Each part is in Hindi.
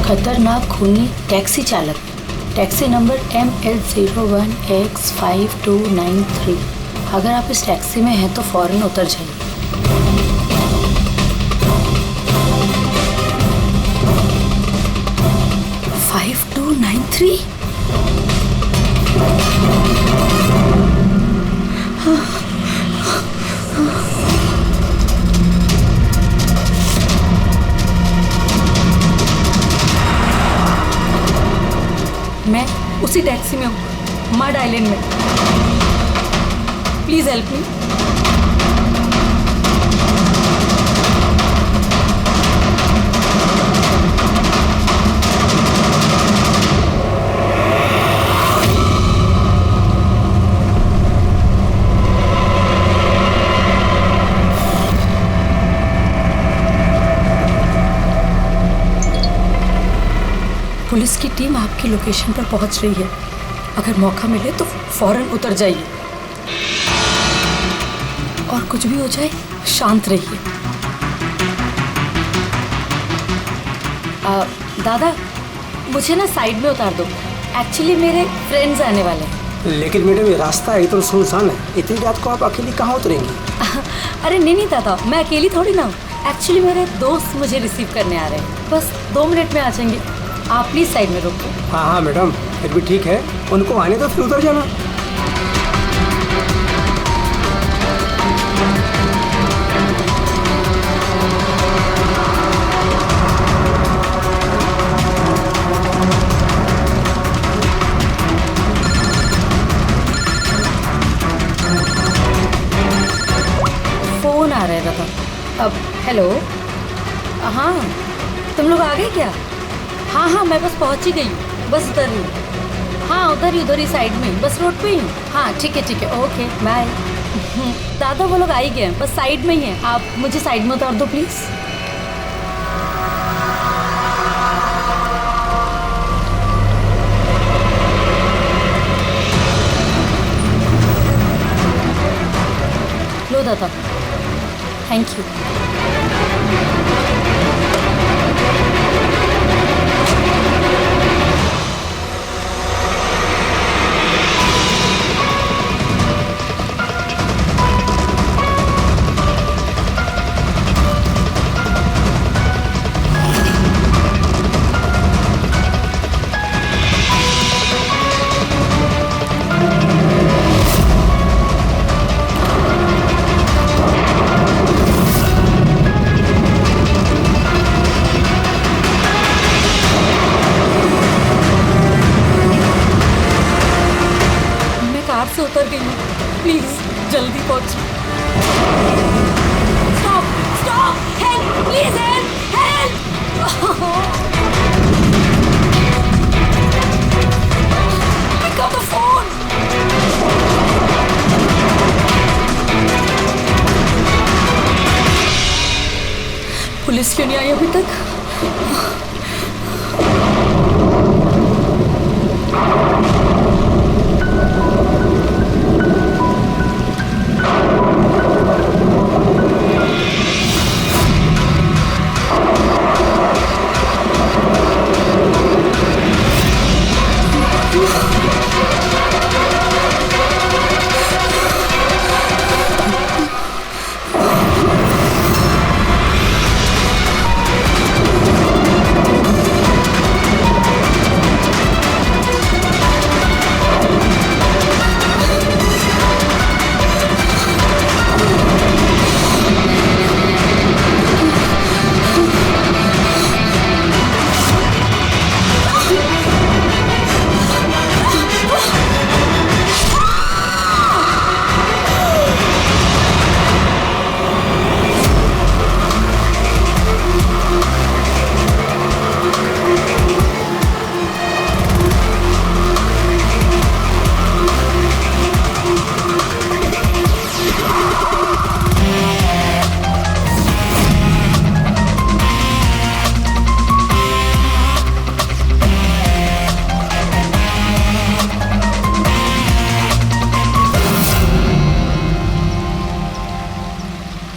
खतरनाक खूनी टैक्सी चालक, टैक्सी नंबर ML01X5293। अगर आप इस टैक्सी में हैं तो फौरन उतर जाइए। 5293। मैं उसी टैक्सी में हूँ, मड आइलैंड में। Please help me. पुलिस की टीम आपकी लोकेशन पर पहुंच रही है। अगर मौका मिले तो फौरन उतर जाइए और कुछ भी हो जाए शांत रहिए। दादा, मुझे ना साइड में उतार दो। एक्चुअली मेरे फ्रेंड्स आने वाले हैं। लेकिन मैडम ये रास्ता एकदम सुनसान है, इतनी रात को आप अकेली कहाँ उतरेंगी? अरे नहीं दादा, मैं अकेली थोड़ी ना हूँ। एक्चुअली मेरे दोस्त मुझे रिसीव करने आ रहे हैं, बस 2 मिनट में आ जाएंगे। आप प्लीज साइड में रोको। हाँ मैडम, फिर भी ठीक है, उनको आने तो फिर उतर जाना। फोन आ रहा है दादा। अब हेलो, हाँ तुम लोग आ गए क्या? हाँ मैं बस पहुंच ही गई हूँ, बस उधर ही। हाँ उधर ही साइड में, बस रोड पे ही हूँ। हाँ ठीक है ओके बाय। दादा वो लोग आ ही गए, बस साइड में ही हैं। आप मुझे साइड में उतार दो प्लीज। लो दादा, थैंक यू। से उतर गई हूँ, प्लीज जल्दी पहुंचो। Stop help, please help. Pick up the phone. Police क्यों नहीं आई अभी तक?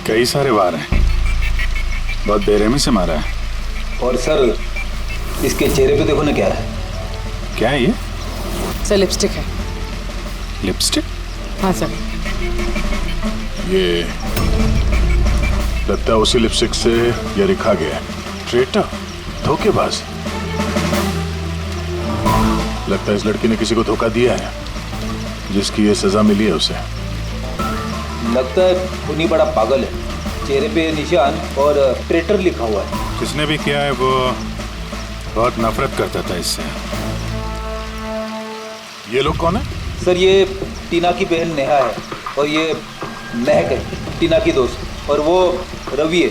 कई सारे वार हैं, बहुत बेरहमी से मारा है। और सर इसके चेहरे पे देखो ना क्या है। क्या है ये? सर लिपस्टिक है। लिपस्टिक? हाँ सर। ये लगता है उसी लिपस्टिक से ये लिखा गया है, ट्रेटर, धोखेबाज। लगता है इस लड़की ने किसी को धोखा दिया है, जिसकी ये सजा मिली है उसे। लगता है उन्हीं बड़ा पागल है। चेहरे पे निशान और ट्रेटर लिखा हुआ है। जिसने भी किया है वो बहुत नफरत करता था इससे। ये लोग कौन है? सर ये टीना की बहन नेहा है और ये महक है, टीना की दोस्त, और वो रवि है।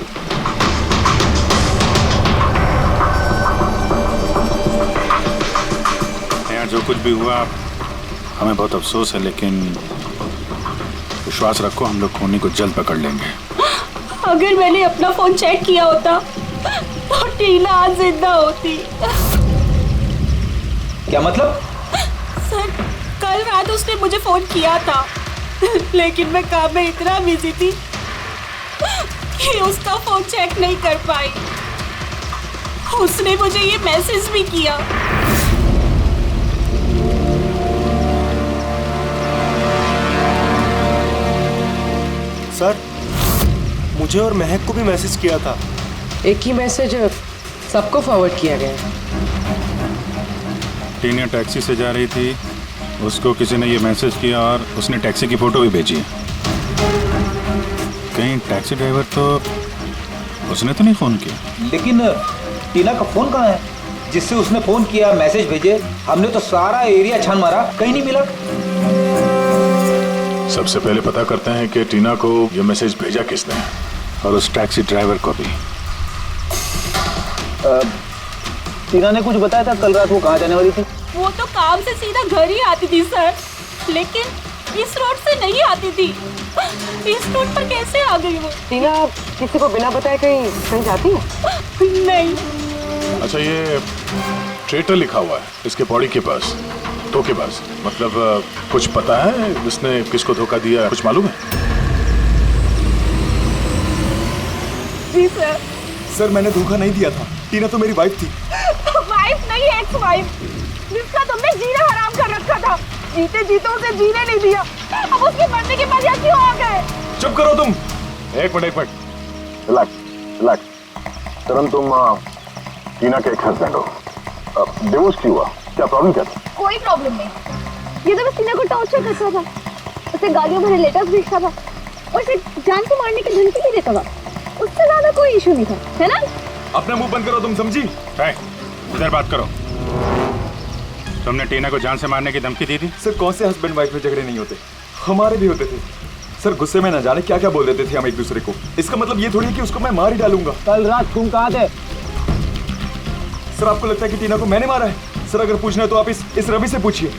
यहाँ जो कुछ भी हुआ हमें बहुत अफसोस है, लेकिन विश्वास रखो हम लोग खूनी को जल्द पकड़ लेंगे। अगर मैंने अपना फोन चेक किया होता तो टीना आज जिंदा होती। क्या मतलब? सर कल रात उसने मुझे फोन किया था, लेकिन मैं काम में इतना बिजी थी कि उसका फोन चेक नहीं कर पाई। उसने मुझे ये मैसेज भी किया। सर मुझे और महक को भी मैसेज किया था। एक ही मैसेज सबको फॉरवर्ड किया गया है। टीना टैक्सी से जा रही थी, उसको किसी ने ये मैसेज किया और उसने टैक्सी की फोटो भी भेजी। कहीं टैक्सी ड्राइवर तो उसने तो नहीं फोन किया? लेकिन टीना का फोन कहाँ है जिससे उसने फोन किया, मैसेज भेजे? हमने तो सारा एरिया छान मारा, कहीं नहीं मिला। सबसे पहले पता करते हैं कि टीना को ये मैसेज भेजा किसने, और उस टैक्सी ड्राइवर को भी। टीना ने कुछ बताया था कल रात वो कहाँ जाने वाली थी? वो तो काम से सीधा घर ही आती थी सर, लेकिन इस रोड से नहीं आती थी। इस रोड पर कैसे आ गई वो? टीना किसी को बिना बताए कहीं जाती है? नहीं। अच्छा, ये ट्रेटर लिखा हुआ है इसके बॉडी के पास, धोखेबाज। मतलब कुछ पता है इसने किसको धोखा दिया, कुछ मालूम है? जी सर। सर मैंने धोखा नहीं दिया था, टीना तो मेरी वाइफ थी। वाइफ नहीं, एक्स वाइफ, जिसका तुमने जीना हराम कर रखा था। जीते जीते उसे जीने नहीं दिया, अब उसके मरने के बाद यहाँ क्यों आ गए? चुप करो तुम। एक मिनट। रिलैक्स। करण, तुम टीना के एक हस्बैंड हो। डिवोर्स क्यों हुआ? क्या प्रॉब्लम क्या था? कोई प्रॉब्लम नहीं। ये तो बस टीना को टॉर्चर करता था, उसे गालियों भरे लेटर्स भेजता था और उसे जान को मारने की धमकी भी देता था। उससे ज्यादा कोई इशू नहीं था, है ना? अपना मुंह बंद करो तुम, समझी? इधर बात करो। तुमने टीना को जान से मारने की धमकी दी थी? सर कौन से हस्बैंड वाइफ में झगड़े नहीं होते, हमारे भी होते थे। सर गुस्से में ना जाने क्या क्या बोल देते थे हम एक दूसरे को। इसका मतलब ये थोड़ी है कि उसको मैं मार ही डालूंगा। कल रात तुम कहाँ थे? सर आपको लगता है कि टीना को मैंने मारा है? सर अगर पूछना है तो आप इस रवि से पूछिए।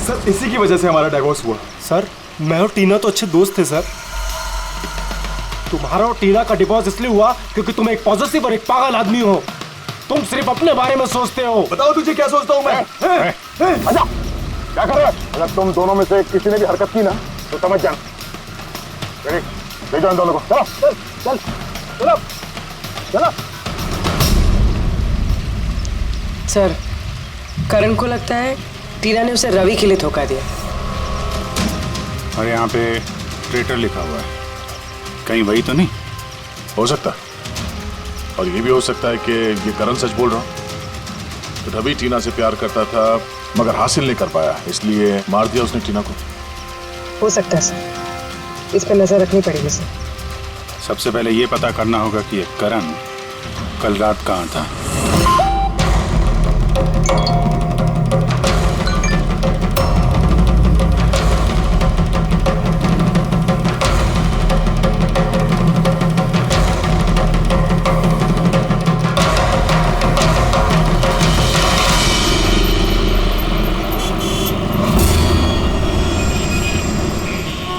सर इसी की वजह से हमारा डिवोर्स हुआ। सर मैं और टीना तो अच्छे दोस्त थे सर। तुम्हारा और टीना का डिवोर्स इसलिए हुआ क्योंकि तुम एक पॉजिटिव और एक पागल आदमी हो। तुम सिर्फ अपने बारे में सोचते हो। बताओ तुझे क्या सोचता हूँ मैं? अच्छा, क्या कर रहे हो? अगर तुम दोनों में से किसी ने भी हरकत की ना तो समझ जाना। ले जाओ इन दोनों को। चलो चल चल चलो चलो। सर करण को लगता है टीना ने उसे रवि के लिए धोखा दिया। और यहाँ पे ट्रेटर लिखा हुआ है, कहीं वही तो नहीं हो सकता? और ये भी हो सकता है कि ये करण सच बोल रहा हो। तो रवि टीना से प्यार करता था मगर हासिल नहीं कर पाया, इसलिए मार दिया उसने टीना को। हो सकता है सर, इस पर नजर रखनी पड़ेगी सर। सबसे पहले ये पता करना होगा कि ये करण कल रात कहाँ था।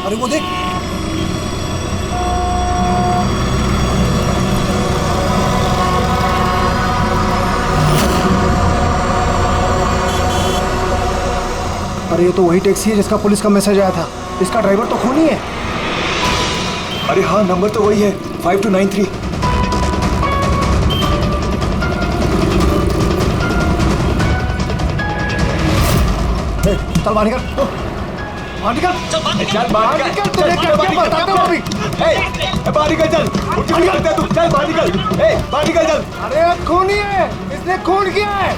अरे वो देख, अरे ये तो वही टैक्सी है जिसका पुलिस का मैसेज आया था। इसका ड्राइवर तो खूनी है। अरे हाँ, नंबर तो वही है, 5293। चल बाहर निकल, बाहर निकल, चल बाहर निकल, तुझे क्या बताता हूँ अभी। बाहर निकल, चल तू, चल बाहर निकल, बाहर निकल चल। अरे खूनी है, इसने खून किया है।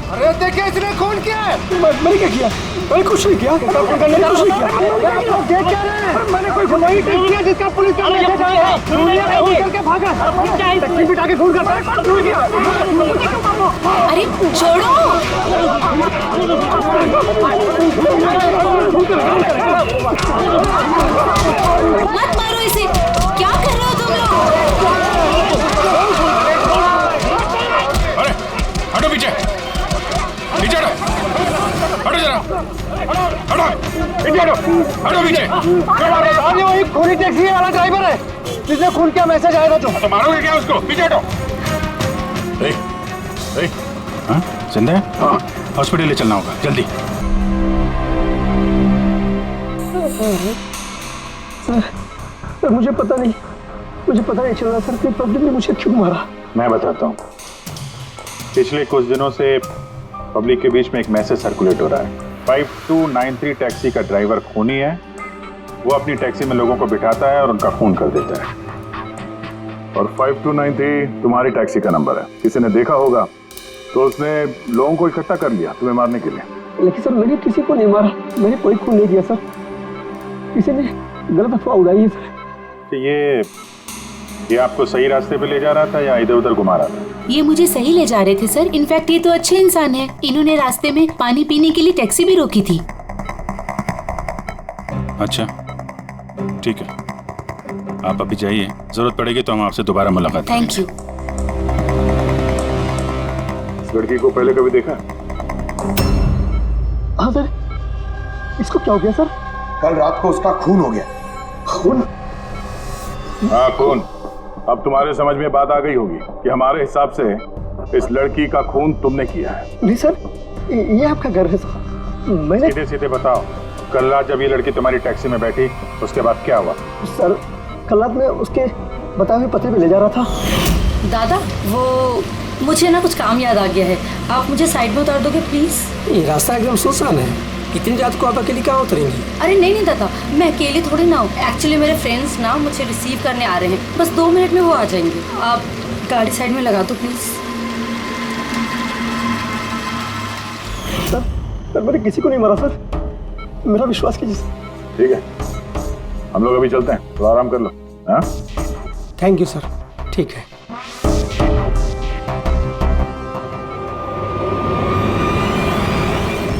अरे देखिए इसने खून किया है। मैंने क्या किया? मैंने कुछ नहीं किया। कुछ नहीं किया। मैंने कोई गुनाही नहीं किया जिसका पुलिस का मैसेज आया है। खून करके भागा। टैक्सी बिठा के खून करता है। खून किया। अरे छोड़ो। मत मारो इसे। क्या कर रहे हो तुम लोग? अरे हटो पीछे, पीछे हटो, हटो जरा, हटो पीछे, हटो पीछे। अरे वही खूनी टैक्सी वाला ड्राइवर है जिसने खून किया, मैसेज आया था। तो मारोगे क्या उसको? पीछे हटो। हाँ जिंदा है? हाँ, हॉस्पिटल ले चलना होगा जल्दी। सर मुझे पता नहीं चल रहा सर कि पब्लिक ने मुझे क्यों मारा। मैं बताता हूँ। पिछले कुछ दिनों से पब्लिक के बीच में एक मैसेज सर्कुलेट हो रहा है। 5293 टैक्सी का ड्राइवर खूनी है। वो अपनी टैक्सी में लोगों को बिठाता है और उनका खून कर देता है। और 5293 तुम्हारी टैक्सी का नंबर है। किसी ने देखा होगा तो उसने लोगों को इकट्ठा कर लिया तुम्हें मारने के लिए। लेकिन सर मैंने किसी को नहीं मारा, मैंने कोई खून नहीं किया सर। किसी ने गलत अफवाह उड़ाई है सर। तो ये आपको सही रास्ते पे ले जा रहा था या इधर उधर घुमा रहा था? ये मुझे सही ले जा रहे थे सर। इनफैक्ट ये तो अच्छे इंसान है। इन्होंने रास्ते में पानी पीने के लिए टैक्सी भी रोकी थी। अच्छा ठीक है, आप अभी जाइए, जरूरत पड़ेगी तो हम आपसे दोबारा मुलाकात करेंगे। Thank you. इस लड़की को पहले कभी देखा? हाँ सर। इसको क्या हो गया सर? कल रात को उसका खून हो गया। खून? हाँ खून। अब तुम्हारे समझ में बात आ गई होगी कि हमारे हिसाब से इस लड़की का खून तुमने किया है। नहीं सर, ये आपका घर है सर। मैंने सीधे सीधे बताओ, कल रात जब ये लड़की तुम्हारी टैक्सी में बैठी उसके बाद क्या हुआ? सर कल रात में उसके बताए हुए पते पे ले जा रहा था। दादा वो मुझे ना कुछ काम याद आ गया है। आप मुझे साइड में उतार दोगे प्लीज? ये रास्ता एकदम सुनसान है। इतनी रात को आप अकेली कहाँ उतरेंगी? अरे नहीं दादा, मैं अकेली थोड़ी ना हूँ। एक्चुअली मेरे फ्रेंड्स ना मुझे रिसीव करने आ रहे हैं। बस 2 मिनट में वो आ जाएंगे। आप गाड़ी साइड में लगा दो प्लीज। सर मैंने किसी को नहीं मारा सर, मेरा विश्वास कीजिए सर। ठीक है, हम लोग अभी चलते हैं, तो आराम कर लो। हाँ थैंक यू सर। ठीक है।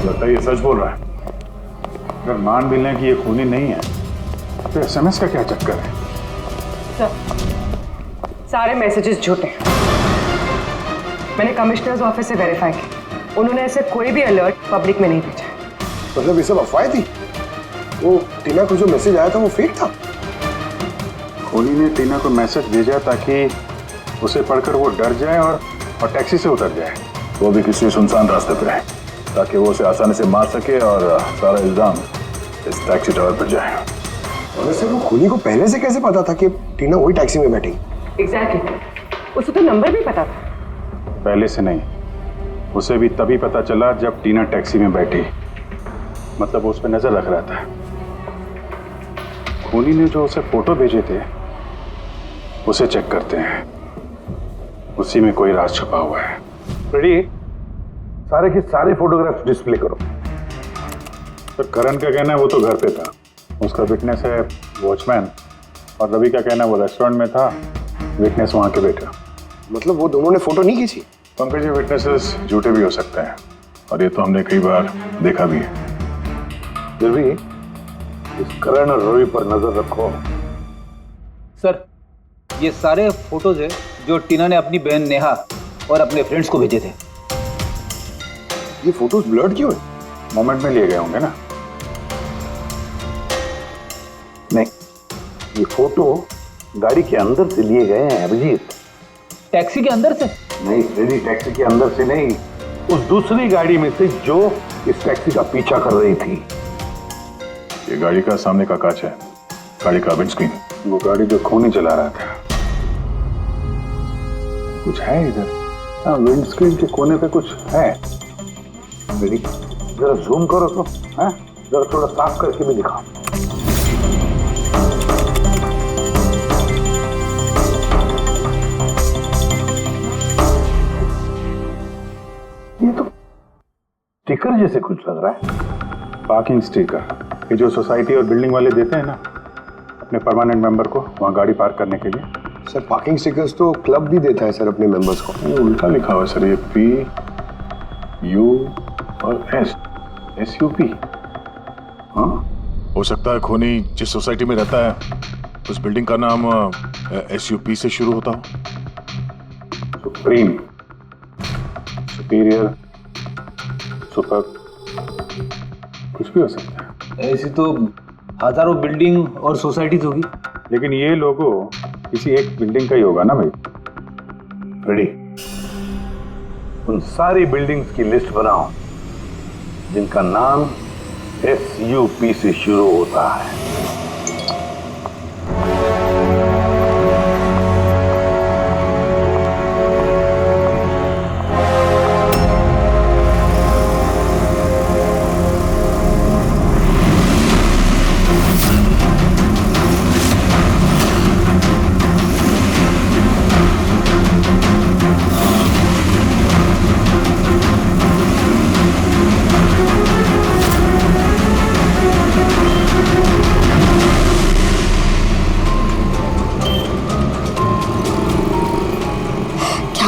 लगता है ये सच बोल रहा है। अगर मान भी लें कि ये खूनी नहीं है तो SMS का क्या चक्कर है? सर सारे मैसेजेस झूठे हैं। मैंने कमिश्नर्स ऑफिस से वेरीफाई किया। उन्होंने ऐसे कोई भी अलर्ट पब्लिक में नहीं भेजा। मतलब ये सब अफवाहें थी? वो टीना को जो मैसेज आया था वो फेक था? खूनी ने टीना को मैसेज भेजा ताकि उसे पढ़कर वो डर जाए और टैक्सी से उतर जाए, वो भी किसी सुनसान रास्ते पर है, ताकि वो उसे आसानी से मार सके और सारा इल्जाम इस टैक्सी ड्राइवर पर जाए। वैसे वो खूनी को पहले से कैसे पता था कि टीना वही टैक्सी में बैठी? एग्जैक्टली, उसे तो नंबर भी पता था। पहले से नहीं, उसे भी तभी पता चला जब टीना टैक्सी में बैठी। मतलब वो उस पर नजर रख रहा था। खूनी ने जो उसे फोटो भेजे थे उसे चेक करते हैं, उसी में कोई राज छुपा हुआ है। रेडी? सारे के सारे फोटोग्राफ्स डिस्प्ले करो। तो करण का कहना है वो तो घर पे था, उसका विटनेस है वॉचमैन, और रवि का कहना है वो रेस्टोरेंट में था, विटनेस वहां के बैठा। मतलब वो दोनों ने फोटो नहीं खींची? पंकज, ये विटनेसेस झूठे भी हो सकते हैं और ये तो हमने कई बार देखा भी है। फिर भी इस करण और रवि पर नजर रखो। सर ये सारे फोटोज है जो टीना ने अपनी बहन नेहा और अपने फ्रेंड्स को भेजे थे। ये फोटोज ब्लर्ड क्यों है? मोमेंट में लिए गए होंगे ना? नहीं, ये फोटो गाड़ी के अंदर से लिए गए हैं अभिजीत। टैक्सी के अंदर से? नहीं रेडी, टैक्सी के अंदर से नहीं, उस दूसरी गाड़ी में से जो इस टैक्सी का पीछा कर रही थी। ये गाड़ी का सामने का कांच है, गाड़ी का विंडस्क्रीन। वो गाड़ी जो खूनी चला रहा था। कुछ है इधर? हाँ, विंडस्क्रीन के कोने पे कुछ है। रेडी, जरा जूम करो तो, हैं? जरा थोड़ा साफ करके भी दिखाओ। ये तो स्टिकर जैसे कुछ लग रहा है। पार्किंग स्टिकर, ये जो सोसाइटी और बिल्डिंग वाले देते हैं ना अपने परमानेंट मेंबर को वहाँ गाड़ी पार्क करने के लिए। सर पार्किंग स्टिकर्स तो क्लब भी देता है सर अपने मेंबर्स को। ये उल्टा लिखा हुआ है सर, ये PU और SUP। हाँ, हो सकता है खोनी जिस सोसाइटी में रहता है उस बिल्डिंग का नाम SUP से शुरू होता हो। सुप्रीम, सुपीरियर, सुपर, कुछ भी हो सकता है। ऐसी तो हजारों बिल्डिंग और सोसाइटीज होगी, लेकिन ये लोगो किसी एक बिल्डिंग का ही होगा ना भाई। रेडी, उन सारी बिल्डिंग्स की लिस्ट बनाओ जिनका नाम SUP से शुरू होता है।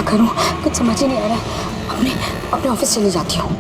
करूं कुछ समझ ही नहीं आ रहा। अपने ऑफिस चली जाती हूँ।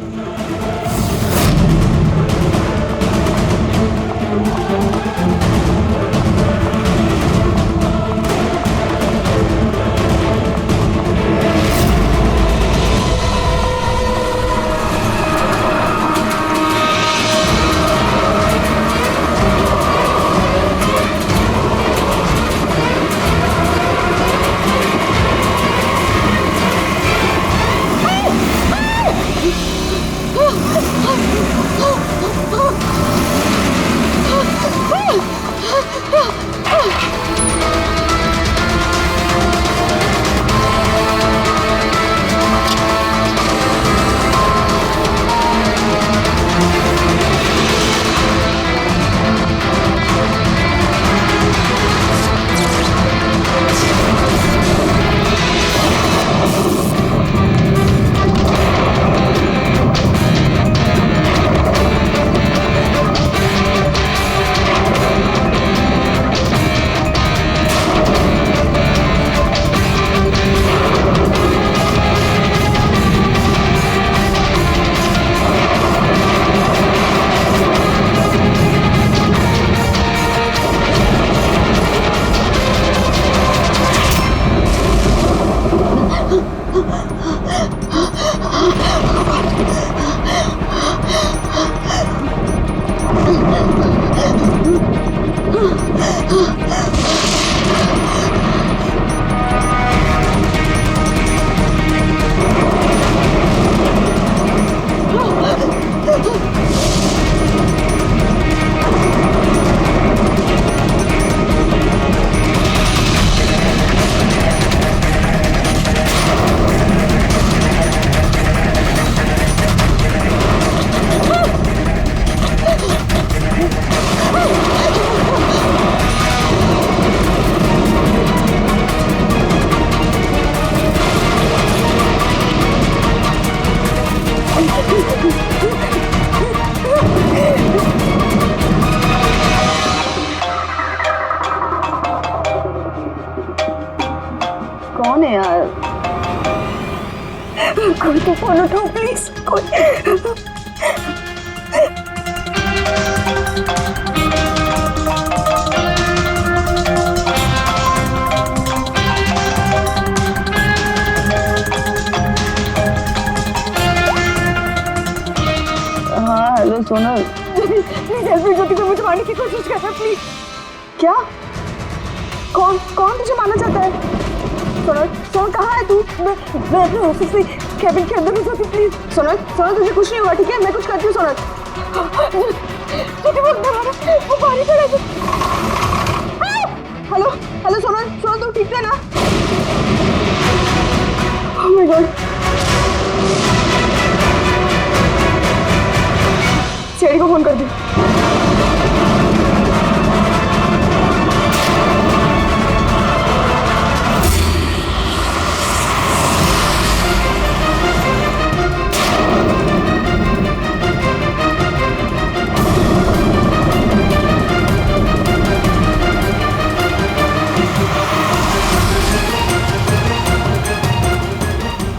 कौन है यार? कोई तो फोन उठाओ प्लीज। हाँ हेलो सोनल, प्लीज हेल्प, ज्योति को मुझे मारने की कोशिश कर रहा है प्लीज। क्या? कौन कौन तुझे मारना चाहता है? सोनल, सोनल कहाँ है तू? मैं अपने ऑफिस में कैबिन के अंदर हूँ ज्योति, प्लीज। सोनल, सोनल तुझे कुछ नहीं होगा ठीक है? मैं कुछ करती हूँ सोनल। वो पानी पड़ा है। हेलो हेलो सोनल, सोनल तू ठीक है ना? Oh my God. सीआईडी को फोन कर दी।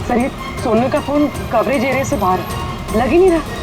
सर ये सोनल का फोन कवरेज एरिया से बाहर है, लग ही नहीं रहा।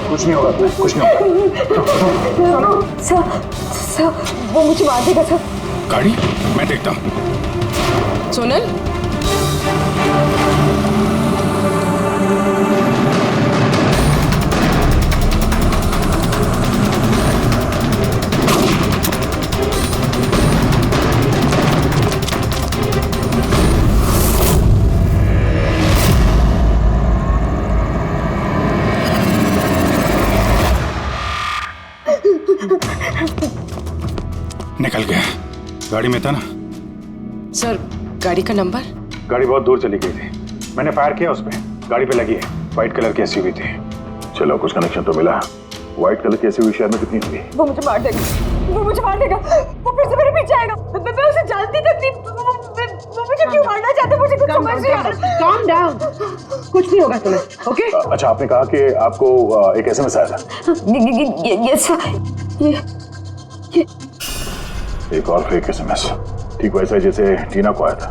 कुछ नहीं होगा, कुछ नहीं होगा। सर वो मुझे मार देगा सर। गाड़ी मैं देखता हूँ। सोनल निकल गया। गाड़ी में था ना? सर गाड़ी का नंबर? गाड़ी बहुत दूर चली गई थी, मैंने फायर किया उस पर, गाड़ी पे लगी है। व्हाइट कलर की एसयूवी थी। चलो कुछ कनेक्शन तो मिला। व्हाइट कलर की एसयूवी शहर में कितनी होगी? वो मुझे मार देगा, वो मुझे मार देगा, वो फिर से मेरे पीछे आएगा। मैं उसे जानती तक नहीं। वो मुझे क्यों मारना चाहता है? मुझे कुछ समझ नहीं आ रहा। calm down, कुछ नहीं होगा तुम्हें, ओके? अच्छा, आपने कहा कि आपको एक एसएमएस आया था। यस ये एक और फेक एसएमएस, ठीक वैसा ही जैसे टीना को आया था।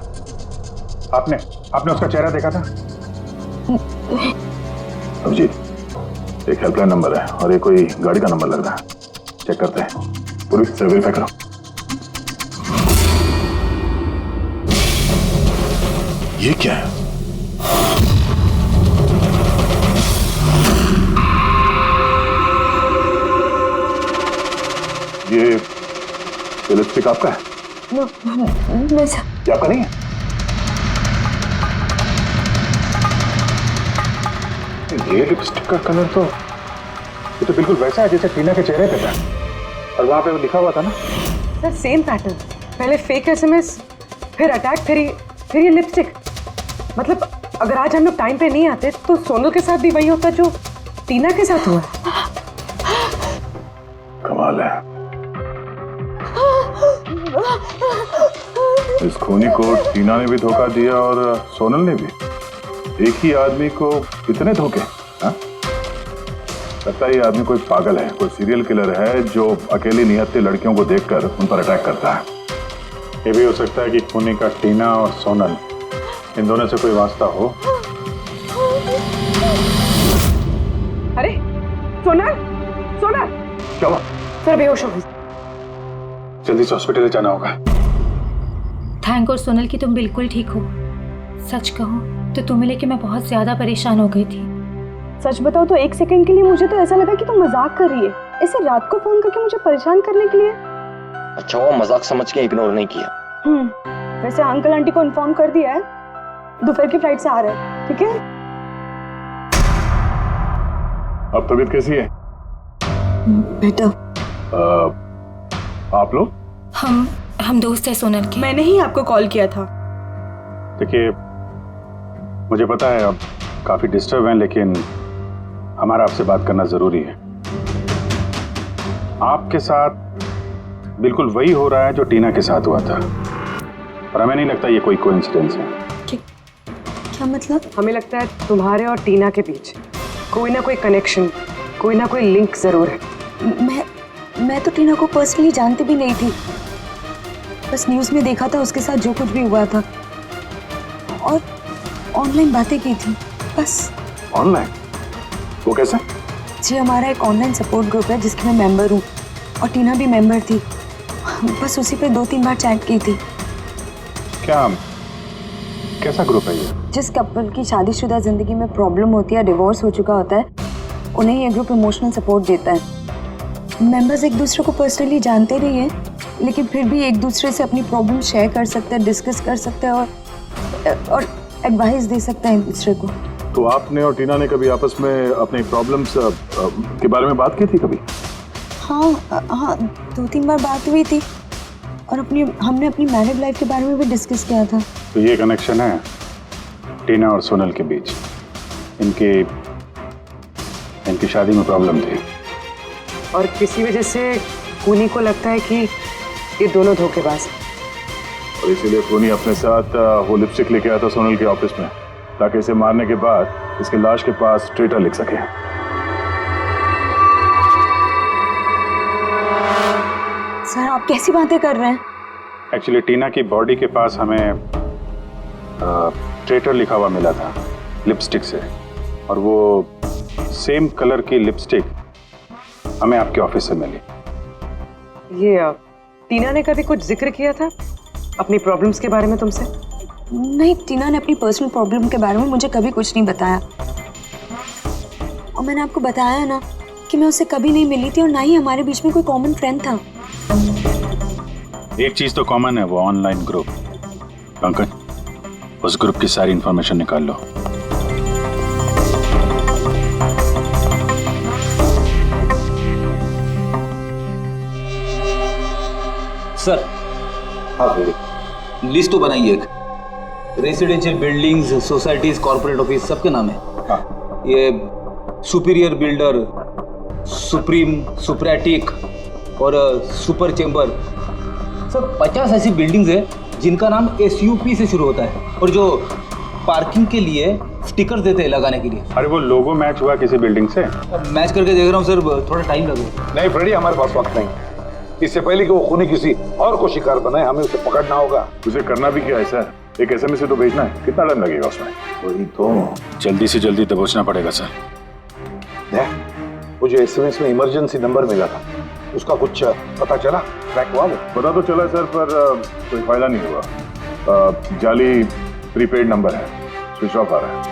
आपने उसका चेहरा देखा था? अभिजीत, एक हेल्पलाइन नंबर है और ये कोई गाड़ी का नंबर लग रहा है। चेक करते हैं, पूरी से वेरीफाई करो। ये क्या है? ये लिपस्टिक आपका है? नहीं सर। ये आपका नहीं है? ये लिपस्टिक का कलर तो ये तो बिल्कुल वैसा है जैसे टीना के चेहरे पे था, और वहां पे वो लिखा हुआ था ना। सर सेम पैटर्न, पहले फेक एसएमएस, फिर अटैक, फिर ये लिपस्टिक। मतलब अगर आज हम लोग टाइम पे नहीं आते तो सोनल के साथ भी वही होता जो टीना के साथ हुआ। कमाल है, इस खूनी को टीना ने भी धोखा दिया और सोनल ने भी। एक ही आदमी को इतने धोखे? हाँ? लगता है ये आदमी कोई पागल है, कोई सीरियल किलर है जो अकेली नियत्ती लड़कियों को देखकर उन पर अटैक करता है। ये भी हो सकता है कि खूनी का टीना और सोनल, इन दोनों से कोई वास्ता हो। अरे सोनल, सोनल! क्या हुआ? सर बेहोश हो गई। जल्दी से हॉस्पिटल ले जाना होगा। थैंक गॉड सोनल कि तुम बिल्कुल ठीक हो। सच कहूँ तो तुम्हें लेके मैं बहुत ज्यादा परेशान हो गई थी। सच बताओ तो एक सेकंड के लिए मुझे तो ऐसा लगा कि तुम मजाक कर रही है, ऐसे रात को फोन करके मुझे परेशान करने के लिए। अच्छा, वो मजाक समझ के इग्नोर नहीं किया। वैसे अंकल आंटी को इन्फॉर्म कर दिया है, दोपहर की फ्लाइट से आ रहे हैं। ठीक है? अब तबीयत कैसी है? बेटा आप लोग? हम दोस्त हैं सोनल के। मैंने ही आपको कॉल किया था। देखिए, मुझे पता है आप काफी डिस्टर्ब हैं, लेकिन हमारा आपसे बात करना जरूरी है। आपके साथ बिल्कुल वही हो रहा है जो टीना के साथ हुआ था। पर हमें नहीं लगता ये कोई कोइंसिडेंस है। क्या मतलब? हमें लगता है तुम्हारे और टीना के बीच कोई ना कोई कनेक्शन, कोई ना कोई लिंक जरूर है। मैं तो टीना को पर्सनली जानती भी नहीं थी, बस न्यूज़ में देखा था उसके साथ जो कुछ भी हुआ था और ऑनलाइन बातें की थी बस। ऑनलाइन? वो कैसे? जी हमारा एक ऑनलाइन सपोर्ट ग्रुप है जिसकी मैं मेंबर हूँ और टीना भी मेंबर थी, बस उसी पे 2-3 बार चैट की थी। क्या, कैसा ग्रुप है ये? जिस कपल की शादीशुदा जिंदगी में प्रॉब्लम होती है, डिवोर्स हो चुका होता है, उन्हें ये ग्रुप इमोशनल सपोर्ट देता है। मेंबर्स एक दूसरे को पर्सनली जानते नहीं हैं, लेकिन फिर भी एक दूसरे से अपनी प्रॉब्लम शेयर कर सकते हैं, डिस्कस कर सकते हैं और एडवाइस दे सकते हैं एक दूसरे को। तो आपने और टीना ने कभी आपस में अपनी प्रॉब्लम्स के बारे में बात की थी कभी? हाँ 2-3 बार बात हुई थी और हमने अपनी मैरिड लाइफ के बारे में भी डिस्कस किया था। तो ये कनेक्शन है टीना और सोनल के बीच। इनकी शादी में प्रॉब्लम थी और किसी वजह से खूनी को लगता है कि ये दोनों धोखेबाज हैं। और इसीलिए खूनी अपने साथ वो लिपस्टिक लेके आया था सोनल के ऑफिस में, ताकि इसे मारने के बाद इसके लाश के पास ट्रेटर लिख सके। सर आप कैसी बातें कर रहे हैं? एक्चुअली टीना की बॉडी के पास हमें ट्रेटर लिखा हुआ मिला था लिपस्टिक से, और वो सेम कलर की लिपस्टिक हमें आपके ऑफिस से मिली। ये टीना ने कभी कुछ जिक्र किया था अपनी प्रॉब्लम्स के बारे में तुमसे? नहीं, टीना ने अपनी पर्सनल प्रॉब्लम के बारे में मुझे कभी कुछ नहीं बताया और मैंने आपको बताया ना कि मैं उससे कभी नहीं मिली थी और ना ही हमारे बीच में कोई कॉमन फ्रेंड था। एक चीज तो कॉमन है, वो ऑनलाइन ग्रुप। पंकज, उस ग्रुप की सारी इंफॉर्मेशन निकाल लो। सर, हाँ फिर लिस्ट तो बनाइए एक। Residential buildings, societies, corporate office सबके नाम है। हाँ। ये सुपीरियर बिल्डर, सुप्रीम, सुप्रेटिक और सुपर चेंबर, सब 50 ऐसी बिल्डिंग्स है जिनका नाम SUP से शुरू होता है और जो पार्किंग के लिए स्टिकर देते हैं लगाने के लिए। अरे वो लोगो मैच हुआ किसी बिल्डिंग से? अब मैच करके देख रहा हूँ सर, थोड़ा टाइम लगेगा। नहीं फ्रेडी, हमारे पास वक्त नहीं। इससे पहले कि वो खूनी किसी और को शिकार बनाए, हमें उसे पकड़ना होगा। उसे करना भी क्या है सर? एक SMS से तो भेजना है, कितना टाइम लगेगा उसमें? वही तो, जल्दी से जल्दी दबोचना पड़ेगा सर। वो जो SMS में इमरजेंसी नंबर मिला था, उसका कुछ पता चला? ट्रैक हुआ? पता तो चला सर, पर कोई फायदा नहीं हुआ। जाली प्रीपेड नंबर है, स्विच ऑफ आ रहा है।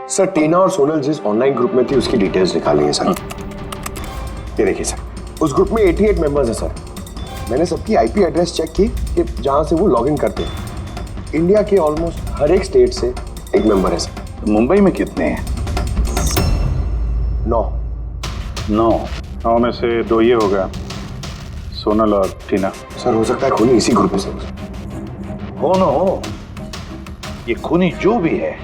सर टीना और सोनल जिस ऑनलाइन ग्रुप में थी उसकी डिटेल्स निकाली है सर। ये देखिए सर, उस ग्रुप में 88 मेंबर्स हैं सर। मैंने सबकी IP एड्रेस चेक की कि जहां से वो लॉगिन करते हैं। इंडिया के ऑलमोस्ट हर एक स्टेट से एक मेंबर है सर। मुंबई में कितने हैं? 9 में से 2 ये हो गया, सोनल और टीना। सर हो सकता है खूनी इसी ग्रुप में से हो न हो, ये खूनी जो भी है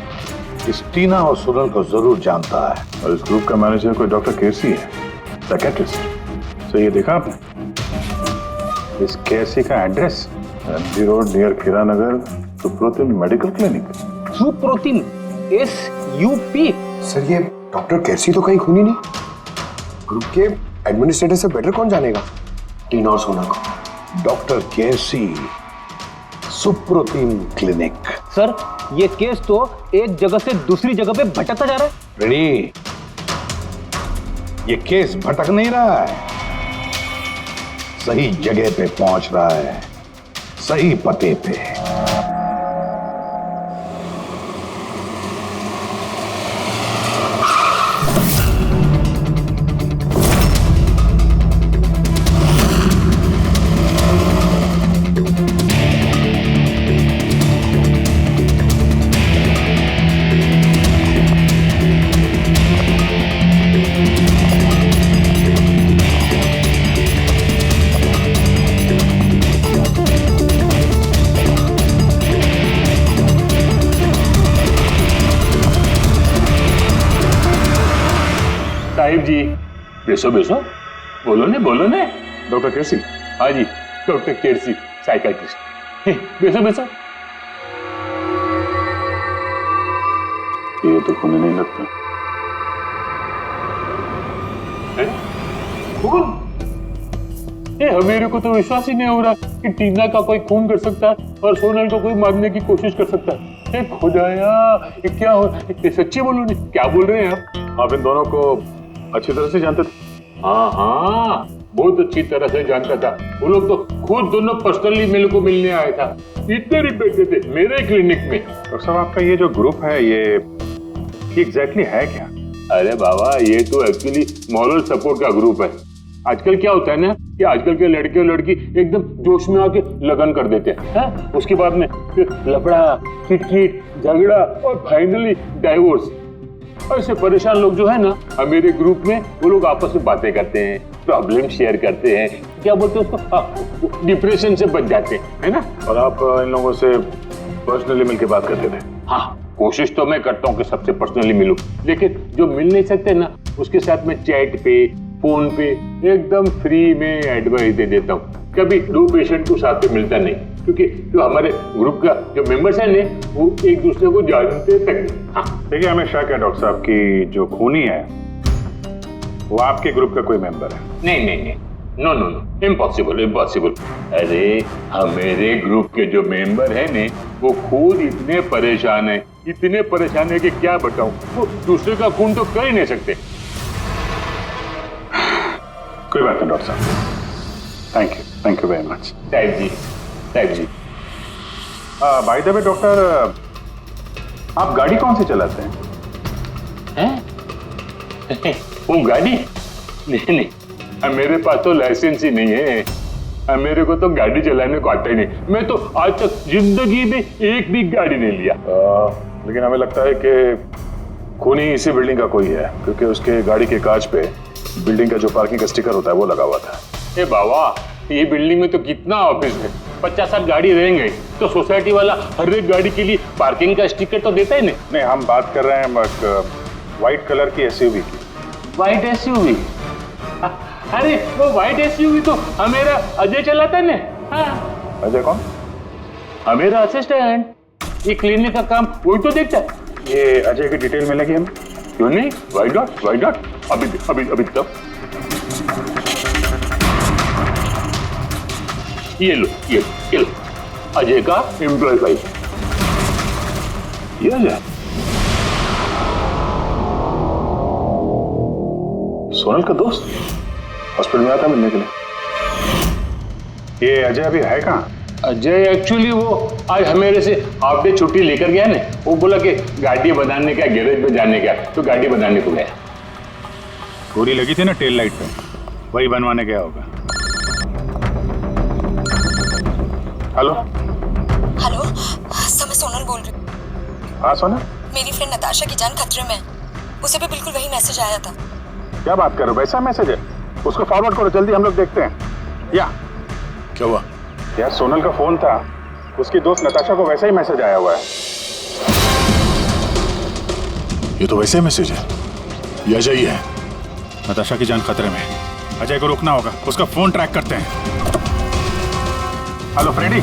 इस टीना और सोनल को जरूर जानता है। और इस ग्रुप का मैनेजर कोई डॉक्टर केसी है, साइकियाट्रिस्ट। तो ये देखा आपने इस केसी का एड्रेस? MG रोड नियर खीरा नगर, Suprotim medical clinic. Suprotim, SUP? Sir ये डॉक्टर कैसी तो कहीं खूनी नहीं। ग्रुप के एडमिनिस्ट्रेटर से बेटर कौन जानेगा टीना और सोना को? डॉक्टर कैसी, सुप्रोतिम क्लिनिक। सर ये केस तो एक जगह से दूसरी जगह पे भटकता जा रहा है। रेडी, ये केस भटक नहीं रहा है, सही जगह पे पहुंच रहा है, सही पते पे। साहिब जी, बेसो बेसो, बोलो ने। डॉक्टर केसी? हाँ जी, डॉक्टर केसी, साइकियाट्रिस्ट। बैठो बैठो। ये तो खून नहीं लगता। खून? मेरे को तो विश्वास ही नहीं हो रहा कि टीना का कोई खून कर सकता है और सोनल को कोई मारने की कोशिश कर सकता है। खुदाया, ये क्या हो? ये सच्ची बोलो नहीं, क्या बोल रहे हैं आप इन दोनों को अच्छी तरह से जानते थे? हाँ, बहुत अच्छी तरह से जानता था। वो लोग तो खुद दोनों पर्सनली मेरे को मिलने आया था। इतने रिपेटे थे मेरे क्लिनिक में। डॉक्टर साहब, आपका ये जो ग्रुप है ये एग्जैक्टली है क्या? अरे बाबा, ये तो एक्चुअली मॉरल सपोर्ट का ग्रुप है। आजकल क्या होता है ना कि आजकल के लड़के और लड़की एकदम जोश में आके लगन कर देते हैं, उसके बाद में फिर लफड़ा, किटकिट, झगड़ा और फाइनली डाइवोर्स। ऐसे परेशान लोग जो है ना मेरे ग्रुप में, वो लोग आपस में बातें करते हैं, प्रॉब्लम शेयर करते हैं, क्या बोलते हैं उसको, डिप्रेशन से बच जाते हैं, है ना। और आप इन लोगों से पर्सनली मिलके बात करते थे? हाँ, कोशिश तो मैं करता हूँ कि सबसे पर्सनली मिलूं, लेकिन जो मिल नहीं सकते ना उसके साथ में चैट पे, फोन पे एकदम फ्री में एडवाइस दे देता हूँ। कभी दो पेशेंट को साथ में मिलता नहीं, क्योंकि जो हमारे ग्रुप का जो मेंबर्स है ना वो एक दूसरे को जानते तक नहीं। हाँ, देखिए, हमें शक है डॉक्टर साहब की जो खूनी है वो आपके ग्रुप का कोई मेंबर है। नहीं नहीं नहीं, no no no, impossible impossible. अरे हमारे ग्रुप के जो मेंबर है ने वो खुद इतने परेशान है कि क्या बताऊं, वो दूसरे का खून तो कर ही नहीं सकते। कोई बात नहीं डॉक्टर साहब, थैंक यू वेरी मच। साहिब जी। बाय द वे डॉक्टर, आप गाड़ी कौन सी चलाते हैं? वो गाड़ी? नहीं, मेरे पास तो लाइसेंस ही नहीं है। मेरे को तो गाड़ी चलाने को आता ही नहीं। मैं तो आज तक जिंदगी में एक भी गाड़ी नहीं लिया। लेकिन हमें लगता है कि खूनी इसी बिल्डिंग का कोई है, क्योंकि उसके गाड़ी के कांच पे बिल्डिंग का जो पार्किंग का स्टिकर होता है वो लगा हुआ था। ए बाबा, ये बिल्डिंग में तो कितना ऑफिस है, 50-60 गाड़ी रहेंगे, तो सोसाइटी वाला हर एक गाड़ी के लिए पार्किंग का स्टिकर तो देता ही नहीं। हम बात कर रहे हैं व्हाइट कलर की एसयूवी की। White SUV? अरे वो व्हाइट एसयूवी तो हमेरा अजय चलाता है ना। अजय कौन? हमेरा असिस्टेंट, ये क्लिनिक का काम वही तो देखता है। ये अजय की डिटेल मिलेगी हमें? क्यों नहीं, वाई नॉट। अभी तक ये लो अजय का एम्प्लॉय फाइल। ये अजय सोनल का दोस्त हॉस्पिटल में आता मिलने के लिए। ये अजय अभी है कहाँ? अजय एक्चुअली वो आज हमेरे से हाफ डे छुट्टी लेकर गया ना। वो बोला कि गाड़ी बनाने का, गैरेज में जाने का, तो गाड़ी बनाने को गया। गोली लगी थी ना टेल लाइट पे, वही बनवाने गया होगा। हेलो सर, मैं सोनल बोल रही हूँ। हाँ सोनल, मेरी फ्रेंड नताशा की जान खतरे में है। उसे भी बिल्कुल वही मैसेज आया था। क्या बात कर रहे हो? वैसा मैसेज है? उसको फॉरवर्ड करो जल्दी, हम लोग देखते हैं। या क्या हुआ? यार सोनल का फोन था, उसकी दोस्त नताशा को वैसा ही मैसेज आया हुआ है। ये तो वैसे मैसेज है, ये अजय ही है। नताशा की जान खतरे में, अजय को रोकना होगा, उसका फोन ट्रैक करते हैं। Hello Freddie.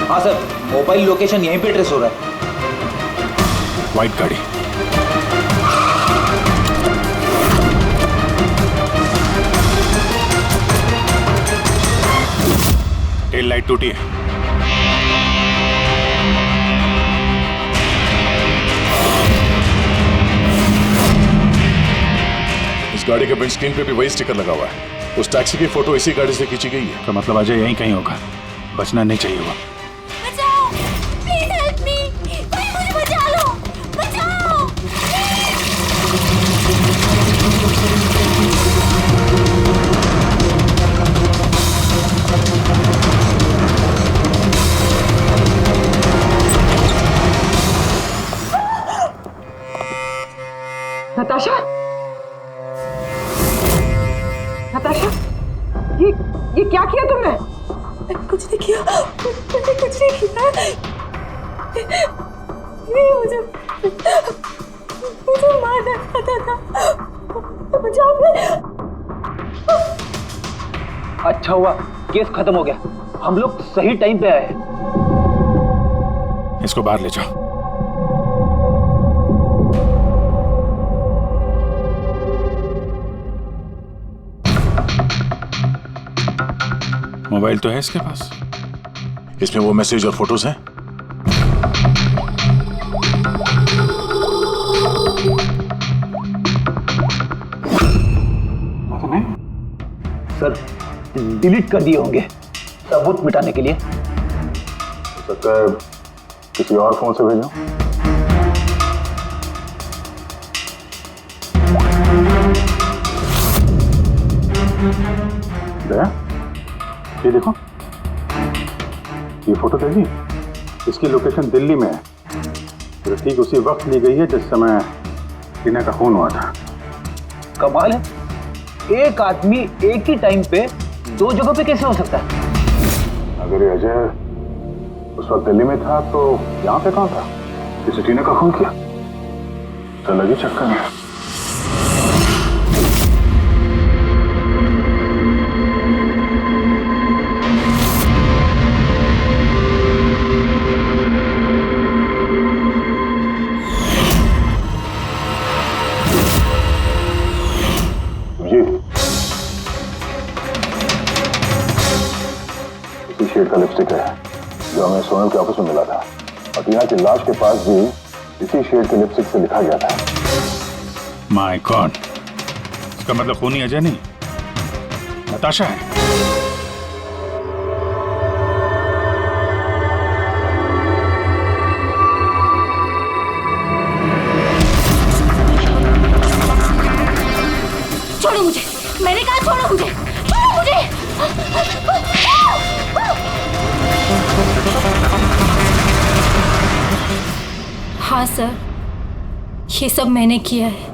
हाँ सर, मोबाइल लोकेशन यहीं पे ट्रेस हो रहा है। व्हाइट गाड़ी। टेल लाइट टूटी है। इस गाड़ी के विंडस्क्रीन पे भी वही स्टिकर लगा हुआ है। उस टैक्सी की फोटो इसी गाड़ी से खींची गई है। तो मतलब अजय यहीं कहीं होगा, बचना नहीं चाहिए हुआ। बचाओ, प्लीज हेल्प मी, कोई मुझे बचा लो, बचाओ। नताशा, ये क्या किया तुमने? कुछ नहीं किया, मैंने कुछ नहीं किया। मुझे मारना चाहता था। मुझे आपने अच्छा हुआ केस खत्म हो गया, हम लोग सही टाइम पे आए। इसको बाहर ले जाओ। मोबाइल तो है इसके पास, इसमें वो मैसेज और फोटोज हैं। सर डिलीट कर दिए होंगे सबूत मिटाने के लिए। हो सकता है किसी और फोन से भेजो। दया, ये देखो, ये फोटो देखी, इसकी लोकेशन दिल्ली में है। तो ठीक उसी वक्त ली गई है जिस समय टीना का खून हुआ था। कमाल है, एक आदमी एक ही टाइम पे दो जगह पे कैसे हो सकता है? अगर ये अजय उस वक्त दिल्ली में था तो यहाँ पे कहाँ था? किसी टीना का खून किया तो लगी चक्कर में। शेड का लिपस्टिक है जो हमें सोनल के ऑफिस में मिला था, और टीना की लाश के पास भी इसी शेड के लिपस्टिक से लिखा गया था। माय गॉड, इसका मतलब खूनी अजय नहीं, नताशा है। छोड़ो मुझे, मैंने कहा छोड़ो मुझे, छोड़ो मुझे। हाँ सर, ये सब मैंने किया है।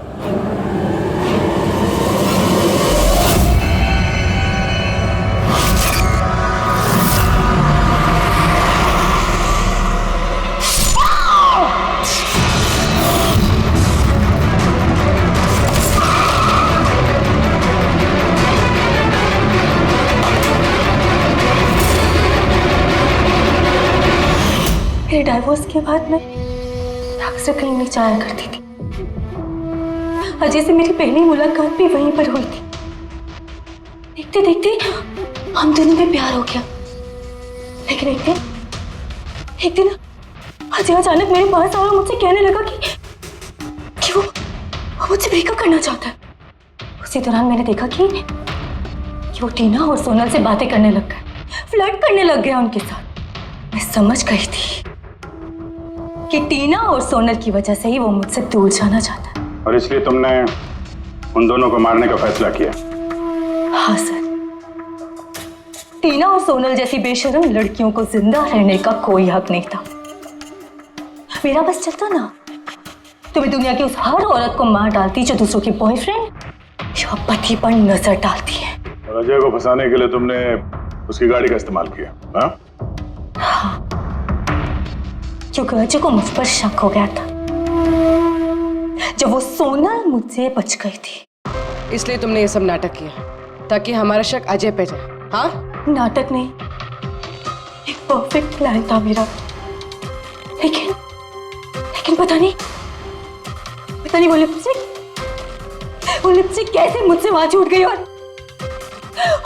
मेरे डाइवोर्स के बाद मैं अक्सर कहीं नहीं जाया करती थी। अजय से मेरी पहली मुलाकात भी वहीं पर हुई थी। देखते देखते हम दोनों में प्यार हो गया। लेकिन एक दिन अजय अचानक मेरे पास आया और मुझसे कहने लगा कि वो मुझसे ब्रेकअप करना चाहता है। उसी दौरान मैंने देखा कि वो टीना और सोनल से बातें करने लग गया, फ्लर्ट करने लग गया उनके साथ। मैं समझ गई थी कि टीना और सोनल की वजह से ही वो मुझसे दूर जाना चाहता है। और इसलिए तुमने उन दोनों को मारने का फैसला किया? हाँ सर, टीना और सोनल जैसी बेशर्म लड़कियों को जिंदा रहने का कोई हक नहीं था। मेरा बस चलता ना तो मैं दुनिया की उस हर औरत को मार डालती जो दूसरों की बॉयफ्रेंड या पति पर नजर डालती है। और अजय को फंसाने के लिए तुमने उसकी गाड़ी का इस्तेमाल किया? हाँ, क्योंकि अजय को मुझ पर शक हो गया था जब वो सोनल मुझसे बच गई थी। इसलिए तुमने ये सब नाटक किया ताकि हमारा शक अजय पे जाए? हाँ, नाटक नहीं, एक परफेक्ट प्लान था मेरा। लेकिन पता नहीं वो लिपस्टिक कैसे मुझसे वहां छूट गई और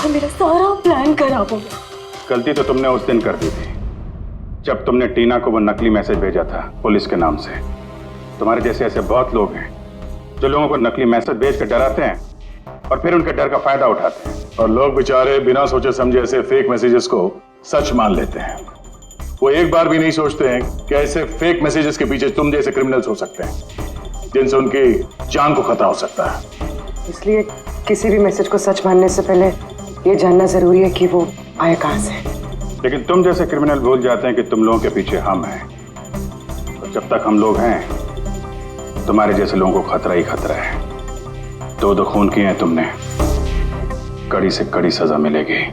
मेरा सारा प्लान खराब हो गया। गलती तो तुमने उस दिन कर दी थी जब तुमने टीना को वो नकली मैसेज भेजा था पुलिस के नाम से। तुम्हारे जैसे ऐसे बहुत लोग हैं जो लोगों को नकली मैसेज भेज कर डराते हैं और फिर उनके डर का फायदा उठाते हैं। और लोग बेचारे बिना सोचे समझे ऐसे फेक मैसेजेस को सच मान लेते हैं। वो एक बार भी नहीं सोचते हैं कि ऐसे फेक मैसेजेस के पीछे तुम जैसे क्रिमिनल्स हो सकते हैं जिनसे उनकी जान को खतरा हो सकता है। इसलिए किसी भी मैसेज को सच मानने से पहले ये जानना जरूरी है कि वो आया कहां से। लेकिन तुम जैसे क्रिमिनल भूल जाते हैं कि तुम लोगों के पीछे हम हैं। और जब तक हम लोग हैं तुम्हारे जैसे लोगों को खतरा ही खतरा है। दो खून किए हैं तुमने, कड़ी से कड़ी सजा मिलेगी।